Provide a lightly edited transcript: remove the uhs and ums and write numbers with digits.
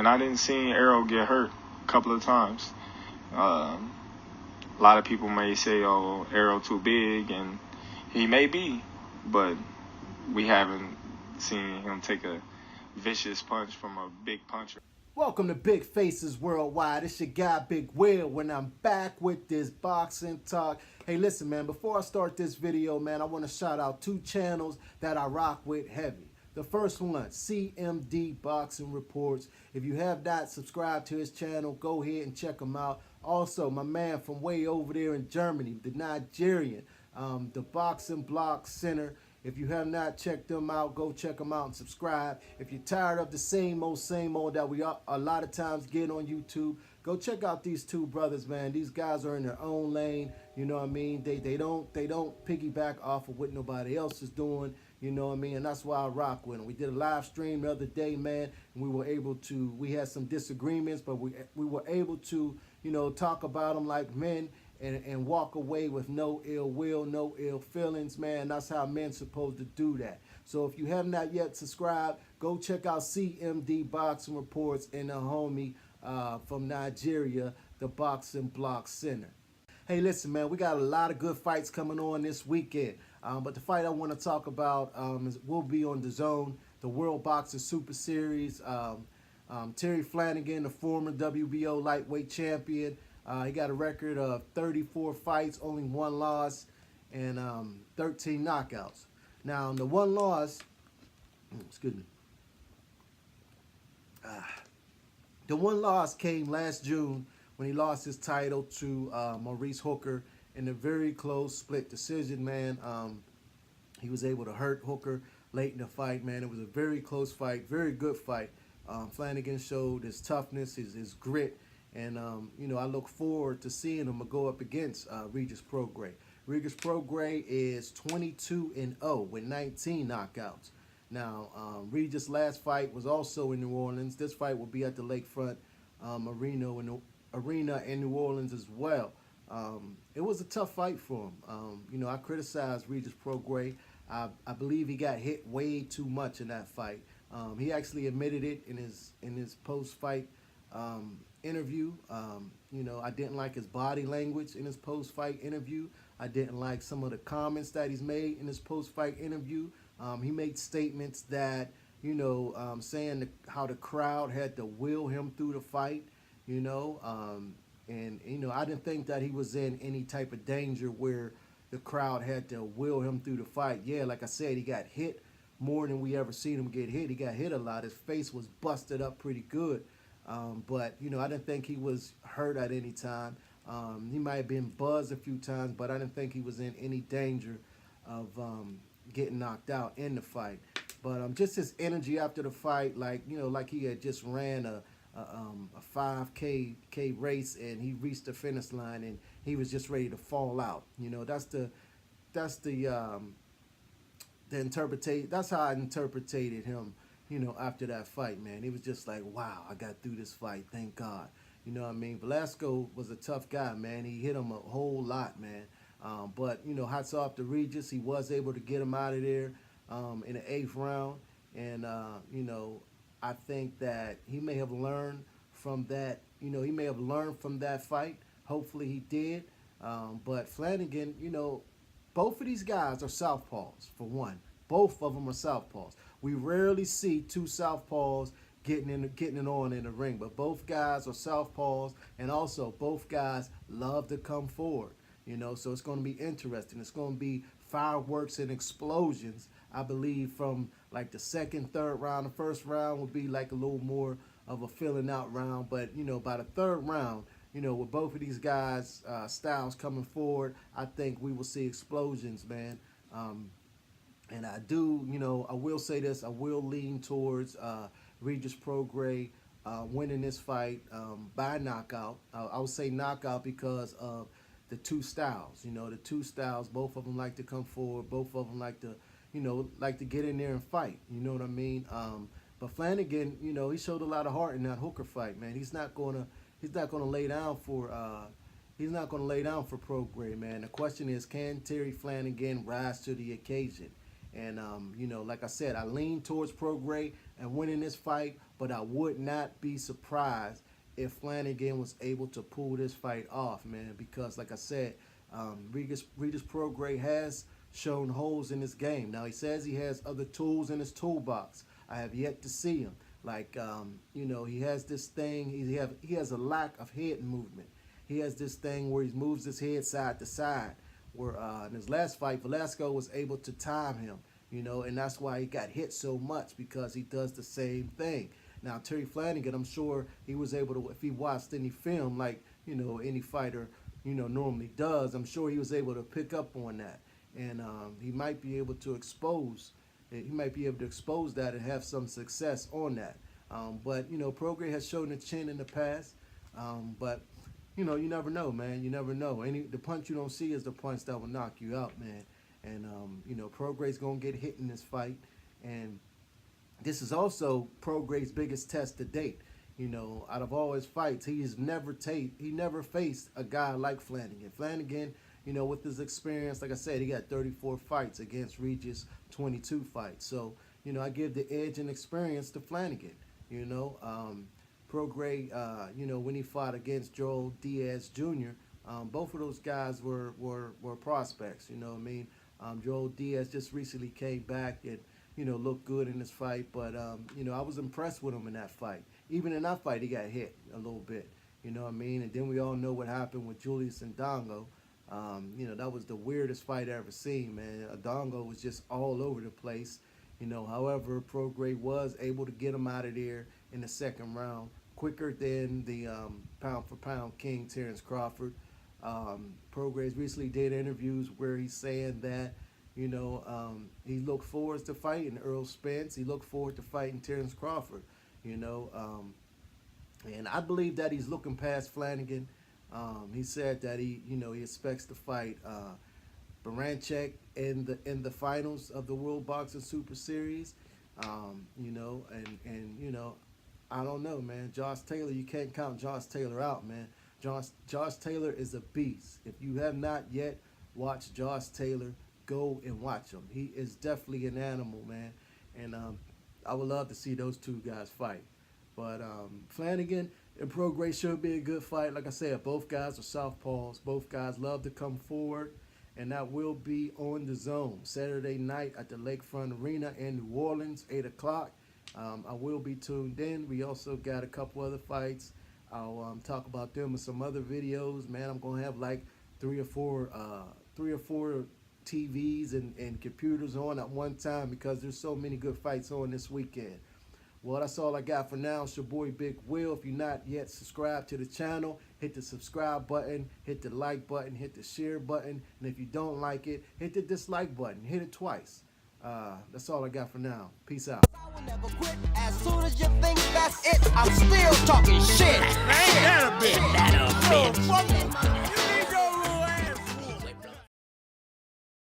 And I didn't see Errol get hurt a couple of times. A lot of people may say, oh, Errol too big, and he may be, but we haven't seen him take a vicious punch from a big puncher. Welcome to Big Faces Worldwide. It's your guy, Big Will, when I'm back with this boxing talk. Hey, listen, man, before I start this video, man, I want to shout out 2 channels that I rock with heavy. The first one, CMD Boxing Reports. If you have not subscribed to his channel, go ahead and check him out. Also, my man from way over there in Germany, the Nigerian, the Boxing Block Center. If you have not checked them out, go check them out and subscribe. If you're tired of the same old that we a lot of times get on YouTube, go check out these 2 brothers, man. These guys are in their own lane. You know what I mean? They don't piggyback off of what nobody else is doing. You know what I mean? And that's why I rock with them. We did a live stream the other day, man, and we were able to. We had some disagreements, but we were able to, you know, talk about them like men. And walk away with no ill will, no ill feelings, man. That's how men's supposed to do that. So if you have not yet subscribed, go check out CMD Boxing Reports and the homie from Nigeria, the Boxing Block Center. Hey, listen, man, we got a lot of good fights coming on this weekend. But the fight I want to talk about will be on Dazn, the World Boxing Super Series. Terry Flanagan, the former WBO lightweight champion. He got a record of 34 fights, only 1 loss, and 13 knockouts. Now, the 1 loss, excuse me, the 1 loss came last June when he lost his title to Maurice Hooker in a very close split decision, man. He was able to hurt Hooker late in the fight, man. It was a very close fight, very good fight. Flanagan showed his toughness, his grit. And, you know, I look forward to seeing him go up against Regis Prograis. Regis Prograis is 22-0 with 19 knockouts. Now, Regis' last fight was also in New Orleans. This fight will be at the Lakefront arena in New Orleans as well. It was a tough fight for him. You know, I criticized Regis Prograis. I believe he got hit way too much in that fight. He actually admitted it in his post-fight interview. You know, I didn't like his body language in his post-fight interview. I didn't like some of the comments that he's made in his post-fight interview. He made statements that, you know, saying how the crowd had to will him through the fight, you know, and, you know, I didn't think that he was in any type of danger where the crowd had to will him through the fight. Yeah, like I said, he got hit more than we ever seen him get hit. He got hit a lot. His face was busted up pretty good. But, you know, I didn't think he was hurt at any time. He might have been buzzed a few times, but I didn't think he was in any danger of getting knocked out in the fight. But just his energy after the fight, like, you know, like he had just ran a 5K race and he reached the finish line and he was just ready to fall out. You know, that's how I interpreted him. You know, after that fight, man, he was just like, wow, I got through this fight, thank God. You know what I mean? Velasco was a tough guy, man. He hit him a whole lot, man. But, you know, hats off to Regis. He was able to get him out of there in the 8th round. And, you know, I think that he may have learned from that. You know, he may have learned from that fight. Hopefully he did. But Flanagan, you know, both of these guys are southpaws, for one. Both of them are southpaws. We rarely see 2 southpaws getting it on in the ring, but both guys are southpaws, and also both guys love to come forward. You know, so it's going to be interesting. It's going to be fireworks and explosions, I believe, from like the 2nd, 3rd round. The 1st round will be like a little more of a filling out round, but, you know, by the 3rd round, you know, with both of these guys' styles coming forward, I think we will see explosions, man. And I do, you know, I will say this, I will lean towards Regis Prograis winning this fight by knockout. I would say knockout because of the 2 styles. You know, the 2 styles, both of them like to come forward. Both of them like to, you know, like to get in there and fight. You know what I mean? But Flanagan, you know, he showed a lot of heart in that Hooker fight, man. He's not gonna lay down for Prograis, man. The question is, can Terry Flanagan rise to the occasion? And, you know, like I said, I lean towards Prograis and winning this fight, but I would not be surprised if Flanagan was able to pull this fight off, man, because like I said, Regis Prograis has shown holes in his game. Now he says he has other tools in his toolbox. I have yet to see him. Like, you know, he has this thing, he has a lack of head movement. He has this thing where he moves his head side to side, where in his last fight, Velasco was able to time him, you know, and that's why he got hit so much, because he does the same thing. Now, Terry Flanagan, I'm sure he was able to, if he watched any film like, you know, any fighter, you know, normally does, I'm sure he was able to pick up on that. And he might be able to expose that and have some success on that. But, you know, Prograis has shown a chin in the past. But, you know, you never know, man. You never know. The punch you don't see is the punch that will knock you out, man. And, you know, Prograis going to get hit in this fight. And this is also Prograis' biggest test to date. You know, out of all his fights, he never faced a guy like Flanagan. Flanagan, you know, with his experience, like I said, he got 34 fights against Regis, 22 fights. So, you know, I give the edge and experience to Flanagan. You know, Prograis, you know, when he fought against Joel Diaz Jr., both of those guys were prospects. You know what I mean? Joel Diaz just recently came back and, you know, looked good in this fight. But, you know, I was impressed with him in that fight. Even in that fight, he got hit a little bit. You know what I mean? And then we all know what happened with Julius and Dongo. You know, that was the weirdest fight I ever seen, man. Dongo was just all over the place. You know, however, Prograis was able to get him out of there in the second round quicker than the pound-for-pound king, Terrence Crawford. Prograis recently did interviews where he's saying that, you know, he looked forward to fighting Earl Spence. He looked forward to fighting Terrence Crawford, you know. And I believe that he's looking past Flanagan. He said that he expects to fight Baranchek in the finals of the World Boxing Super Series. You know, and you know, I don't know, man. Josh Taylor, you can't count Josh Taylor out, man. Josh Taylor is a beast. If you have not yet watched Josh Taylor, go and watch him. He is definitely an animal, man. And I would love to see those two guys fight. But Flanagan and Prograis should be a good fight. Like I said, both guys are southpaws. Both guys love to come forward. And that will be on Dazn Saturday night at the Lakefront Arena in New Orleans, 8 o'clock. I will be tuned in. We also got a couple other fights. I'll talk about them in some other videos. Man, I'm going to have like three or four TVs and computers on at one time, because there's so many good fights on this weekend. Well, that's all I got for now. It's your boy Big Will. If you're not yet subscribed to the channel, hit the subscribe button, hit the like button, hit the share button, and if you don't like it, hit the dislike button. Hit it twice. That's all I got for now. Peace out. I will never quit. As soon as you think that's it, I'm still talking shit. Ain't that a bitch?